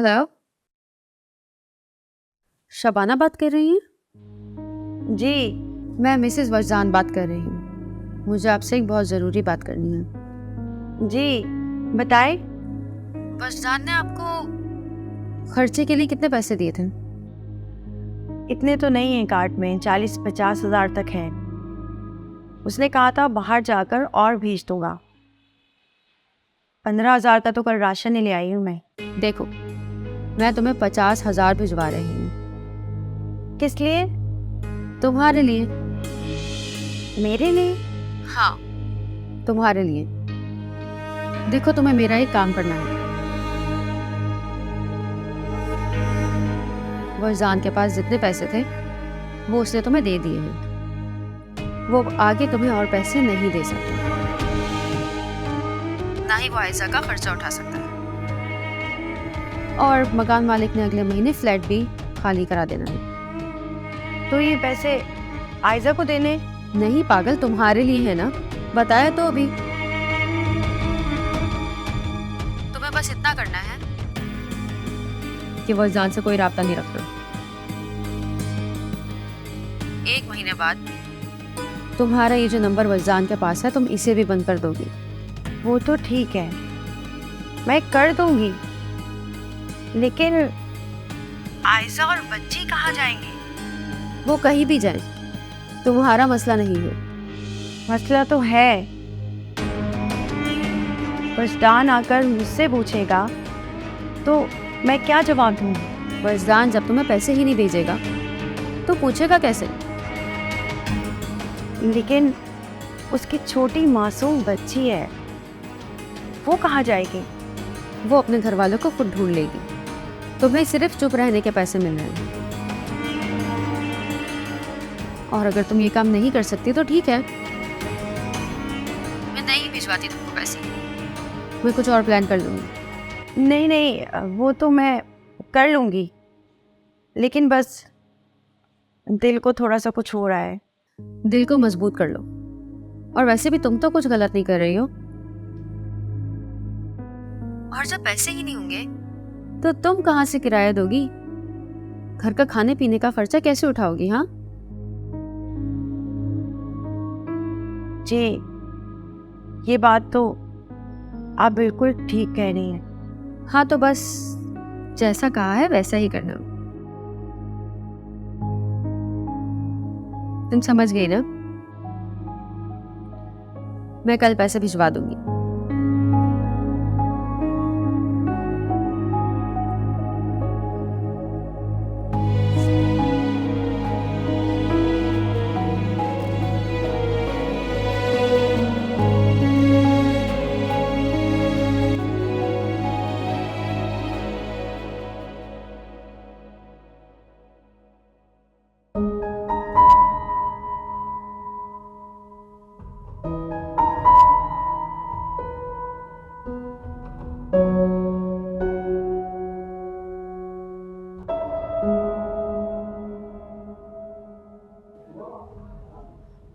Hello, Shabana बात कर रही हैं? जी। मैं मिसेस वजदान बात कर रही हूँ। मुझे आपसे एक बहुत ज़रूरी बात करनी है। जी बताएं। वजदान ने आपको खर्चे के लिए कितने पैसे दिए थे? इतने तो नहीं है कार्ड में, 40-50 हज़ार तक है। उसने कहा था बाहर जाकर और भेज दूंगा। 15 हज़ार का तो कल राशन ही ले आई हूँ मैं। देखो, मैं तुम्हें 50,000 भिजवा रही हूँ। किस लिए? तुम्हारे लिए। मेरे लिए? हाँ, तुम्हारे लिए। देखो, तुम्हें मेरा एक काम करना है। वजदान के पास जितने पैसे थे वो उसने तुम्हें दे दिए हैं। वो आगे तुम्हें और पैसे नहीं दे सकता, ना ही वो आयशा का खर्चा उठा सकता है। और मकान मालिक ने अगले महीने फ्लैट भी खाली करा देना है। तो ये पैसे आयजा को देने? नहीं पागल, तुम्हारे लिए है ना, बताया तो अभी। तुम्हें बस इतना करना है कि वजदान से कोई राब्ता नहीं रखना। 1 महीने बाद तुम्हारा ये जो नंबर वजदान के पास है, तुम इसे भी बंद कर दोगी। वो तो ठीक है, मैं कर दूंगी, लेकिन आयजा और बच्ची कहाँ जाएंगे? वो कहीं भी जाए, तुम्हारा मसला नहीं है। मसला तो है। वजदान आकर मुझसे पूछेगा तो मैं क्या जवाब दूंगी? वजदान जब तुम्हें पैसे ही नहीं भेजेगा तो पूछेगा कैसे? लेकिन उसकी छोटी मासूम बच्ची है, वो कहाँ जाएगी? वो अपने घर वालों को खुद ढूंढ लेगी। तुम्हें सिर्फ चुप रहने के पैसे मिल रहे हैं, और अगर तुम ये काम नहीं कर सकती तो ठीक है, मैं नहीं भिजवाती तुमको पैसे। मैं कुछ और प्लान कर लूंगी। नहीं नहीं, वो तो मैं कर लूँगी, लेकिन बस दिल को थोड़ा सा कुछ हो रहा है। दिल को मजबूत कर लो। और वैसे भी तुम तो कुछ गलत नहीं कर रही हो, और जब पैसे ही नहीं होंगे तो तुम कहाँ से किराया दोगी? घर का खाने पीने का खर्चा कैसे उठाओगी? हाँ जी, ये बात तो आप बिल्कुल ठीक कह रही हैं। हाँ, तो बस जैसा कहा है वैसा ही करना। तुम समझ गई ना? मैं कल पैसे भिजवा दूंगी।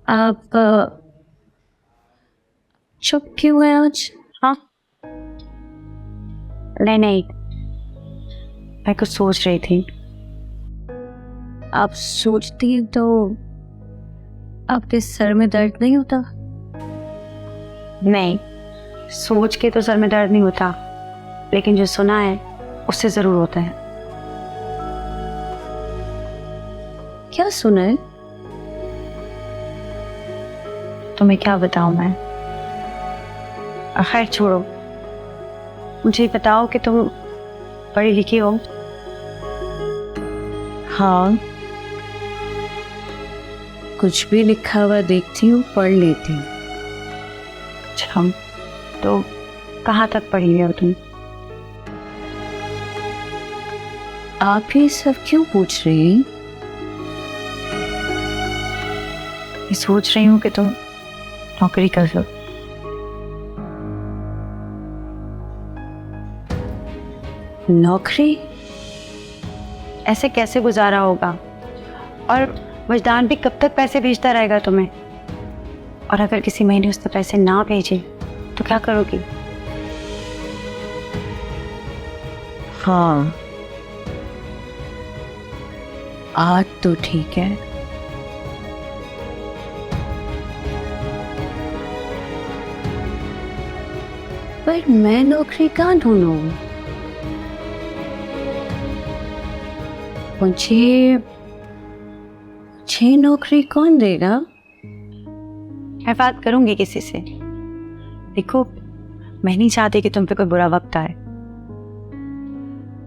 आप चुप क्यों है आज? हाँ, नहीं, मैं कुछ सोच रही थी। आप सोचती हैं तो आपके सर में दर्द नहीं होता? नहीं, सोच के तो सर में दर्द नहीं होता, लेकिन जो सुना है उससे ज़रूर होता है। क्या सुना है? तुम्हें क्या बताऊं मैं? खैर छोड़ो, मुझे बताओ कि तुम पढ़ी लिखी हो? हाँ, कुछ भी लिखा हुआ देखती हूँ, पढ़ लेती हूँ। अच्छा, तो कहाँ तक पढ़ी हो तुम? आप ये सब क्यों पूछ रही हैं? मैं सोच रही हूँ कि तुम नौकरी कर लो। नौकरी? ऐसे कैसे गुजारा होगा? और वजदान भी कब तक पैसे भेजता रहेगा तुम्हें? और अगर किसी महीने उसने पैसे ना भेजे तो क्या करोगी? हाँ, आज तो ठीक है। पर मैं नौकरी कहाँ ढूंढूं? मुझे नौकरी कौन देगा? मैं बात करूंगी किसी से। देखो, मैं नहीं चाहती कि तुम पे कोई बुरा वक्त आए,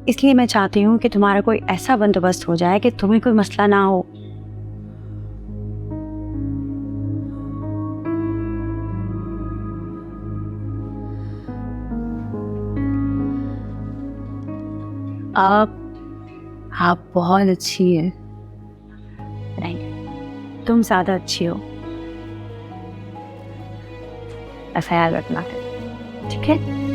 इसलिए मैं चाहती हूँ कि तुम्हारा कोई ऐसा बंदोबस्त हो जाए कि तुम्हें कोई मसला ना हो। आप बहुत अच्छी है। नहीं, तुम ज्यादा अच्छी हो। ख्याल रखना, ठीक है?